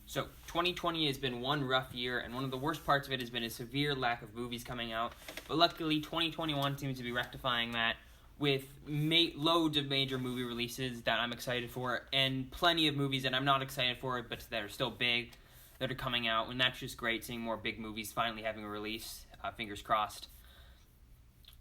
So, 2020 has been one rough year, and one of the worst parts of it has been a severe lack of movies coming out. But luckily, 2021 seems to be rectifying that with loads of major movie releases that I'm excited for, and plenty of movies that I'm not excited for, but that are still big, that are coming out. And that's just great, seeing more big movies finally having a release. Fingers crossed.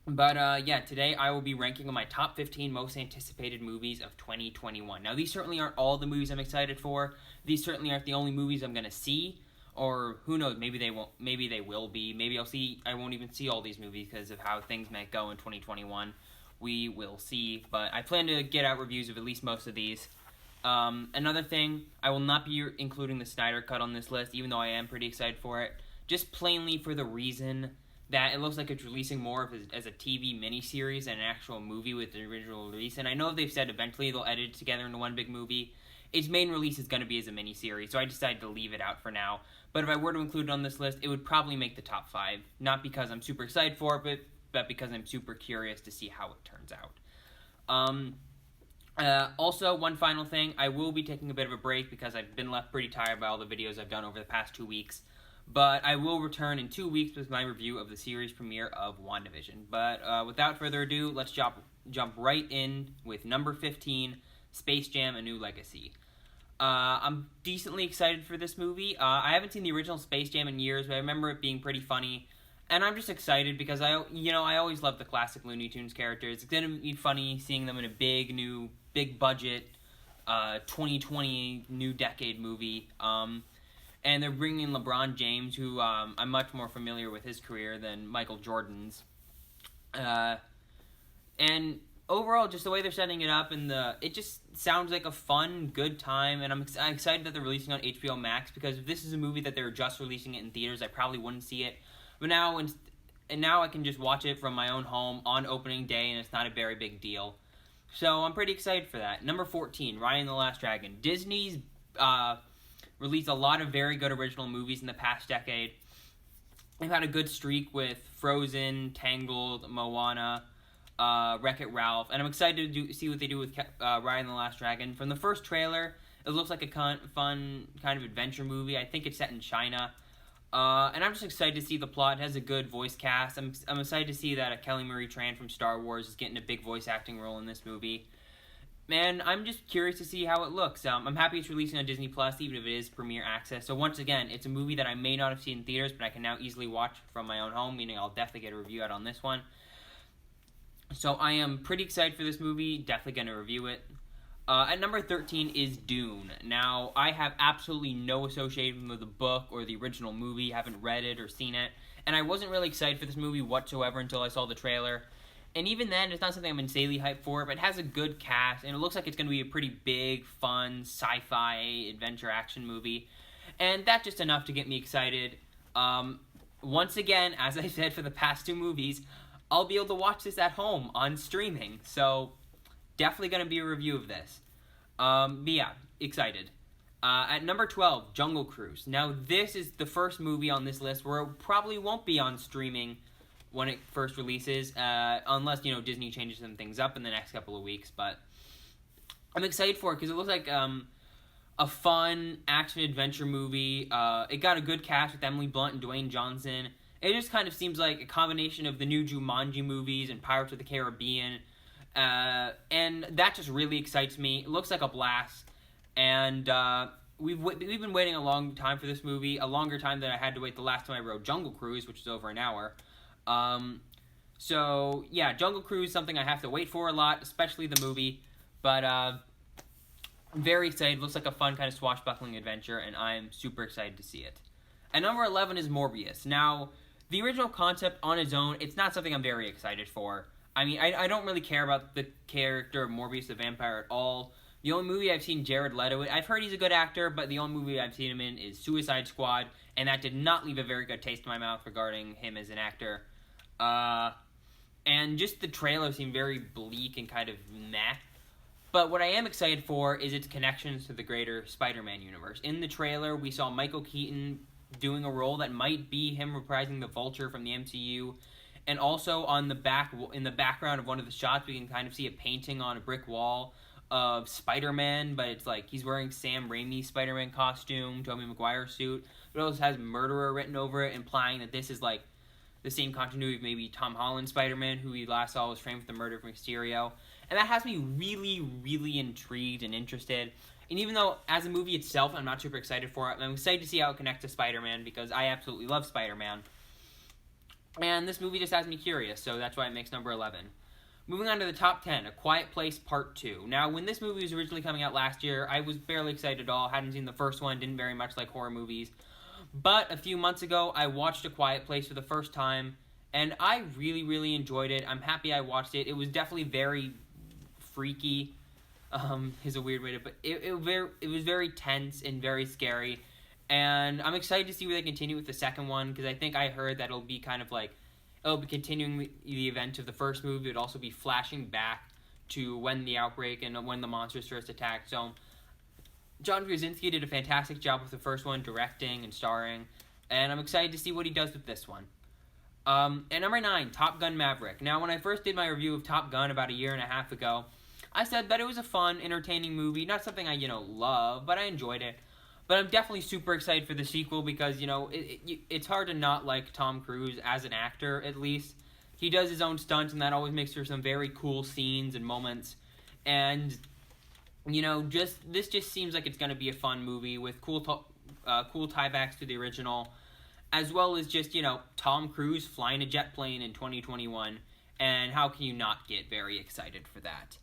But yeah, today I will be ranking my top 15 most anticipated movies of 2021. Now, these certainly aren't all the movies I'm excited for. These certainly aren't the only movies I'm going to see. Or who knows, maybe they won't. Maybe they will be. Maybe I won't even see all these movies because of how things might go in 2021. We will see. But I plan to get out reviews of at least most of these. Another thing, I will not be including the Snyder Cut on this list, even though I am pretty excited for it. Just plainly for the reason that it looks like it's releasing more of as a TV miniseries than an actual movie with the original release. And I know they've said eventually they'll edit it together into one big movie. Its main release is going to be as a miniseries, so I decided to leave it out for now. But if I were to include it on this list, it would probably make the top 5. Not because I'm super excited for it, but because I'm super curious to see how it turns out. Also, one final thing, I will be taking a bit of a break because I've been left pretty tired by all the videos I've done over the past 2 weeks. But I will return in 2 weeks with my review of the series premiere of WandaVision. But without further ado, let's jump right in with number 15, Space Jam: A New Legacy. I'm decently excited for this movie. I haven't seen the original Space Jam in years, but I remember it being pretty funny. And I'm just excited because I always love the classic Looney Tunes characters. It's gonna be funny seeing them in a big budget, 2020 new decade movie. And they're bringing in LeBron James, who I'm much more familiar with his career than Michael Jordan's. And overall, just the way they're setting it up, and it just sounds like a fun, good time. And I'm excited that they're releasing on HBO Max, because if this is a movie that they were just releasing it in theaters, I probably wouldn't see it. But now, now I can just watch it from my own home on opening day, and it's not a very big deal. So I'm pretty excited for that. Number 14, Raya and the Last Dragon. Disney's released a lot of very good original movies in the past decade. They've had a good streak with Frozen, Tangled, Moana, Wreck-It Ralph, and I'm excited to see what they do with Raya and the Last Dragon. From the first trailer, it looks like a fun kind of adventure movie. I think it's set in China. And I'm just excited to see the plot. It has a good voice cast. I'm excited to see that Kelly Marie Tran from Star Wars is getting a big voice acting role in this movie. Man, I'm just curious to see how it looks. I'm happy it's releasing on Disney Plus, even if it is Premiere Access. So once again, it's a movie that I may not have seen in theaters, but I can now easily watch from my own home, meaning I'll definitely get a review out on this one. So I am pretty excited for this movie, definitely going to review it. At number 13 is Dune. Now, I have absolutely no association with the book or the original movie, haven't read it or seen it, and I wasn't really excited for this movie whatsoever until I saw the trailer. And even then, it's not something I'm insanely hyped for, but it has a good cast, and it looks like it's going to be a pretty big, fun, sci-fi, adventure action movie. And that's just enough to get me excited. Once again, as I said for the past 2 movies, I'll be able to watch this at home on streaming. So, definitely going to be a review of this. But yeah, excited. At number 12, Jungle Cruise. Now, this is the first movie on this list where it probably won't be on streaming when it first releases, unless, Disney changes some things up in the next couple of weeks. But I'm excited for it because it looks like a fun action-adventure movie. It got a good cast with Emily Blunt and Dwayne Johnson. It just kind of seems like a combination of the new Jumanji movies and Pirates of the Caribbean. And that just really excites me. It looks like a blast. And we've been waiting a long time for this movie, a longer time than I had to wait the last time I rode Jungle Cruise, which is over an hour. So, yeah, Jungle Cruise is something I have to wait for a lot, especially the movie. But I'm very excited. Looks like a fun kind of swashbuckling adventure, and I'm super excited to see it. At number 11 is Morbius. Now, the original concept on its own, it's not something I'm very excited for. I mean, I don't really care about the character of Morbius the Vampire at all. The only movie I've seen Jared Leto in, I've heard he's a good actor, but the only movie I've seen him in is Suicide Squad, and that did not leave a very good taste in my mouth regarding him as an actor. And just the trailer seemed very bleak and kind of meh. But what I am excited for is its connections to the greater Spider-Man universe. In the trailer, we saw Michael Keaton doing a role that might be him reprising the Vulture from the MCU. And also in the background of one of the shots, we can kind of see a painting on a brick wall of Spider-Man, but it's like he's wearing Sam Raimi's Spider-Man costume, Tobey Maguire's suit, but it also has murderer written over it, implying that this is like the same continuity of maybe Tom Holland's Spider-Man, who we last saw was framed for the murder of Mysterio. And that has me really, really intrigued and interested. And even though, as a movie itself, I'm not super excited for it, I'm excited to see how it connects to Spider-Man, because I absolutely love Spider-Man. And this movie just has me curious, so that's why it makes number 11. Moving on to the top 10, A Quiet Place Part 2. Now, when this movie was originally coming out last year, I was barely excited at all, hadn't seen the first one, didn't very much like horror movies. But a few months ago, I watched A Quiet Place for the first time, and I really, really enjoyed it. I'm happy I watched it. It was definitely very freaky, is a weird way to put it. It was very tense and very scary, and I'm excited to see where they continue with the second one, because I think I heard that it'll be kind of like, it'll be continuing the event of the first movie. It'll also be flashing back to when the outbreak and when the monsters first attacked. So John Krasinski did a fantastic job with the first one, directing and starring, and I'm excited to see what he does with this one. And number 9, Top Gun Maverick. Now, when I first did my review of Top Gun about a year and a half ago, I said that it was a fun, entertaining movie. Not something I, love, but I enjoyed it. But I'm definitely super excited for the sequel because, it's hard to not like Tom Cruise as an actor, at least. He does his own stunts, and that always makes for some very cool scenes and moments. And, this just seems like it's going to be a fun movie with cool tiebacks to the original, as well as just, Tom Cruise flying a jet plane in 2021. And how can you not get very excited for that?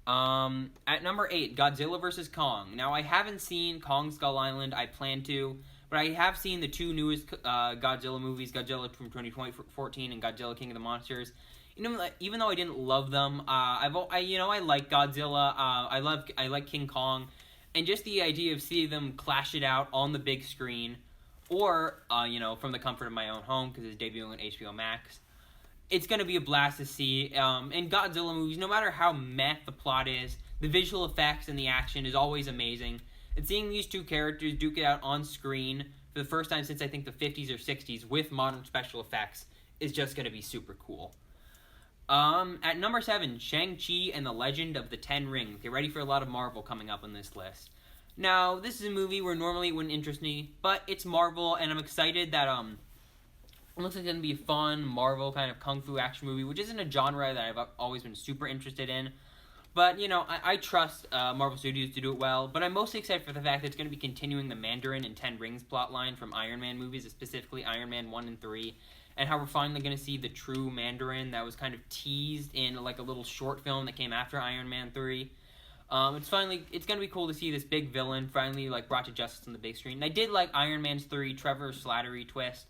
At number 8, Godzilla vs. Kong. Now, I haven't seen Kong Skull Island. I plan to, but I have seen the 2 newest Godzilla movies, Godzilla from 2014 and Godzilla King of the Monsters. Even though I didn't love them, I like Godzilla. I like King Kong, and just the idea of seeing them clash it out on the big screen, or from the comfort of my own home because it's debuting on HBO Max. It's going to be a blast to see. In Godzilla movies, no matter how meh the plot is, the visual effects and the action is always amazing. And seeing these 2 characters duke it out on screen for the first time since I think the 50s or 60s with modern special effects is just going to be super cool. At number 7, Shang-Chi and the Legend of the Ten Rings. Get ready for a lot of Marvel coming up on this list. Now, this is a movie where normally it wouldn't interest me, but it's Marvel, and I'm excited that, it looks like it's going to be a fun Marvel kind of kung fu action movie, which isn't a genre that I've always been super interested in. But, I trust Marvel Studios to do it well. But I'm mostly excited for the fact that it's going to be continuing the Mandarin and Ten Rings plotline from Iron Man movies, specifically Iron Man 1 and 3. And how we're finally going to see the true Mandarin that was kind of teased in like a little short film that came after Iron Man 3. It's going to be cool to see this big villain finally like brought to justice on the big screen. And I did like Iron Man's 3 Trevor Slattery twist.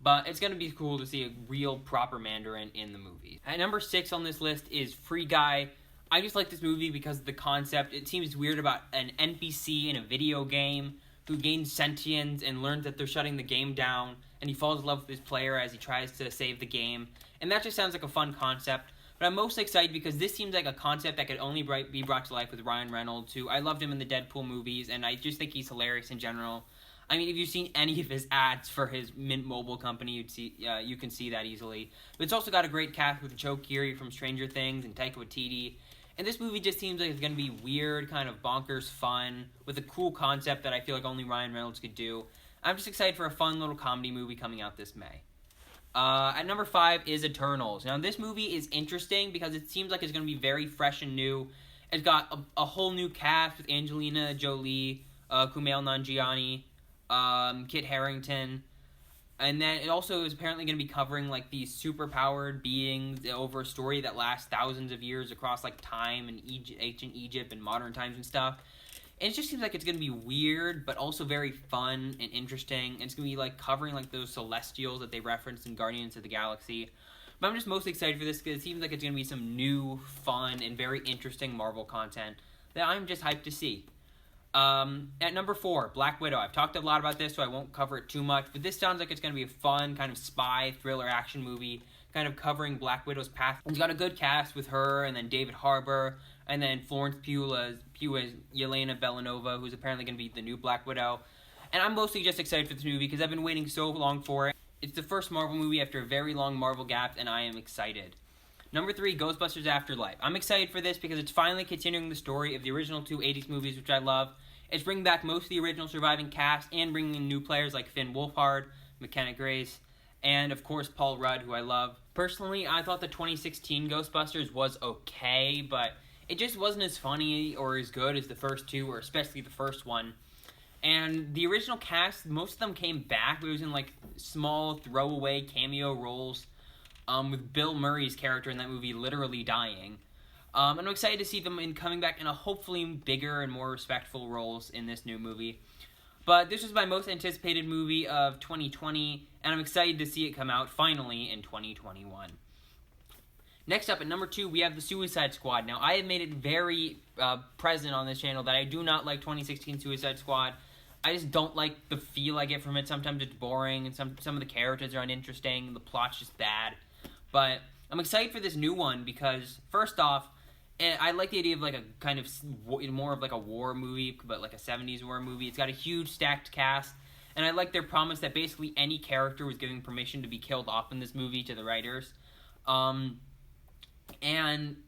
But it's going to be cool to see a real, proper Mandarin in the movie. At number 6 on this list is Free Guy. I just like this movie because of the concept. It seems weird about an NPC in a video game who gains sentience and learns that they're shutting the game down, and he falls in love with his player as he tries to save the game. And that just sounds like a fun concept. But I'm most excited because this seems like a concept that could only be brought to life with Ryan Reynolds, who I loved him in the Deadpool movies, and I just think he's hilarious in general. I mean, if you've seen any of his ads for his Mint Mobile company, you can see that easily. But it's also got a great cast with Joe Keery from Stranger Things and Taika Waititi. And this movie just seems like it's going to be weird, kind of bonkers fun, with a cool concept that I feel like only Ryan Reynolds could do. I'm just excited for a fun little comedy movie coming out this May. At number 5 is Eternals. Now, this movie is interesting because it seems like it's going to be very fresh and new. It's got a whole new cast with Angelina Jolie, Kumail Nanjiani, Kit Harington, and then it also is apparently going to be covering like these super-powered beings over a story that lasts thousands of years across like time and ancient Egypt and modern times and stuff. And it just seems like it's going to be weird, but also very fun and interesting. And it's going to be like covering like those Celestials that they referenced in Guardians of the Galaxy. But I'm just mostly excited for this because it seems like it's going to be some new, fun, and very interesting Marvel content that I'm just hyped to see. At number 4, Black Widow. I've talked a lot about this, so I won't cover it too much, but this sounds like it's going to be a fun kind of spy thriller action movie, kind of covering Black Widow's path. It's got a good cast with her, and then David Harbour, and then Florence Pugh as Yelena Belanova, who's apparently going to be the new Black Widow. And I'm mostly just excited for this movie because I've been waiting so long for it. It's the first Marvel movie after a very long Marvel gap, and I am excited. Number 3, Ghostbusters Afterlife. I'm excited for this because it's finally continuing the story of the original 2 80s movies, which I love. It's bringing back most of the original surviving cast and bringing in new players like Finn Wolfhard, McKenna Grace, and of course Paul Rudd, who I love. Personally, I thought the 2016 Ghostbusters was okay, but it just wasn't as funny or as good as the first 2, or especially the first one. And the original cast, most of them came back, but it was in like small throwaway cameo roles, with Bill Murray's character in that movie literally dying. And I'm excited to see them coming back in a hopefully bigger and more respectful roles in this new movie. But this was my most anticipated movie of 2020, and I'm excited to see it come out finally in 2021. Next up, at number 2, we have The Suicide Squad. Now, I have made it very present on this channel that I do not like 2016 Suicide Squad. I just don't like the feel I get from it. Sometimes it's boring, and some of the characters are uninteresting, the plot's just bad. But I'm excited for this new one because, first off, I like the idea of like a kind of more of like a war movie, but like a 70s war movie. It's got a huge stacked cast, and I like their promise that basically any character was given permission to be killed off in this movie to the writers. And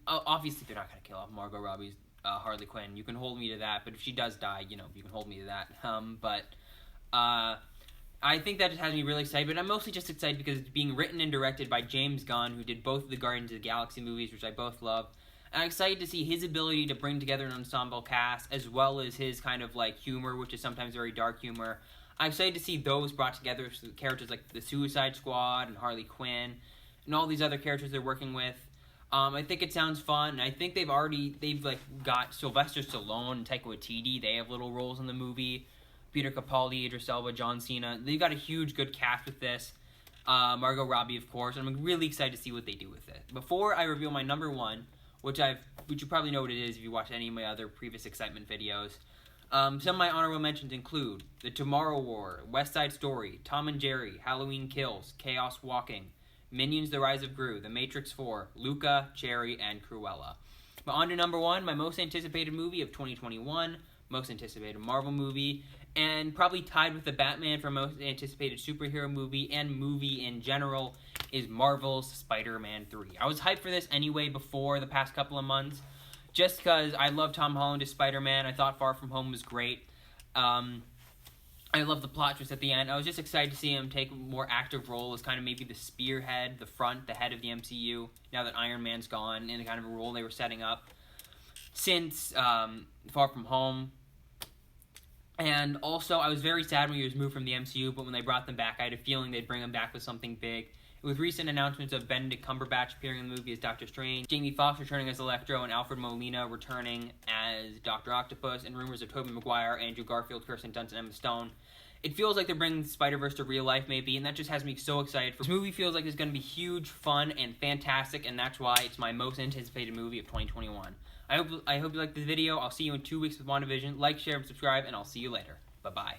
obviously they're not going to kill off Margot Robbie's Harley Quinn. You can hold me to that, but if she does die, you can hold me to that. I think that just has me really excited, but I'm mostly just excited because it's being written and directed by James Gunn, who did both of the Guardians of the Galaxy movies, which I both love. And I'm excited to see his ability to bring together an ensemble cast, as well as his kind of like humor, which is sometimes very dark humor. I'm excited to see those brought together, so characters like the Suicide Squad and Harley Quinn, and all these other characters they're working with. I think it sounds fun, and I think they've got Sylvester Stallone and Taika Waititi. They have little roles in the movie. Peter Capaldi, Idris Elba, John Cena. They've got a huge, good cast with this. Margot Robbie, of course, and I'm really excited to see what they do with it. Before I reveal my number 1, which you probably know what it is if you watch any of my other previous excitement videos. Some of my honorable mentions include The Tomorrow War, West Side Story, Tom and Jerry, Halloween Kills, Chaos Walking, Minions: The Rise of Gru, The Matrix 4, Luca, Cherry, and Cruella. But on to number 1, my most anticipated movie of 2021, most anticipated Marvel movie, and probably tied with The Batman for most anticipated superhero movie and movie in general, is Marvel's Spider-Man 3. I was hyped for this anyway before the past couple of months, just because I love Tom Holland as Spider-Man. I thought Far From Home was great. I love the plot twist at the end. I was just excited to see him take a more active role as kind of maybe the spearhead, the head of the MCU, now that Iron Man's gone, in the kind of a role they were setting up since Far From Home. And also, I was very sad when he was moved from the MCU, but when they brought them back, I had a feeling they'd bring him back with something big. With recent announcements of Benedict Cumberbatch appearing in the movie as Doctor Strange, Jamie Foxx returning as Electro, and Alfred Molina returning as Dr. Octopus, and rumors of Tobey Maguire, Andrew Garfield, Kirsten Dunst, and Emma Stone, it feels like they're bringing Spider-Verse to real life, maybe, and that just has me so excited. This movie feels like it's going to be huge, fun, and fantastic, and that's why it's my most anticipated movie of 2021. I hope you liked this video. I'll see you in 2 weeks with WandaVision. Like, share, and subscribe, and I'll see you later. Bye-bye.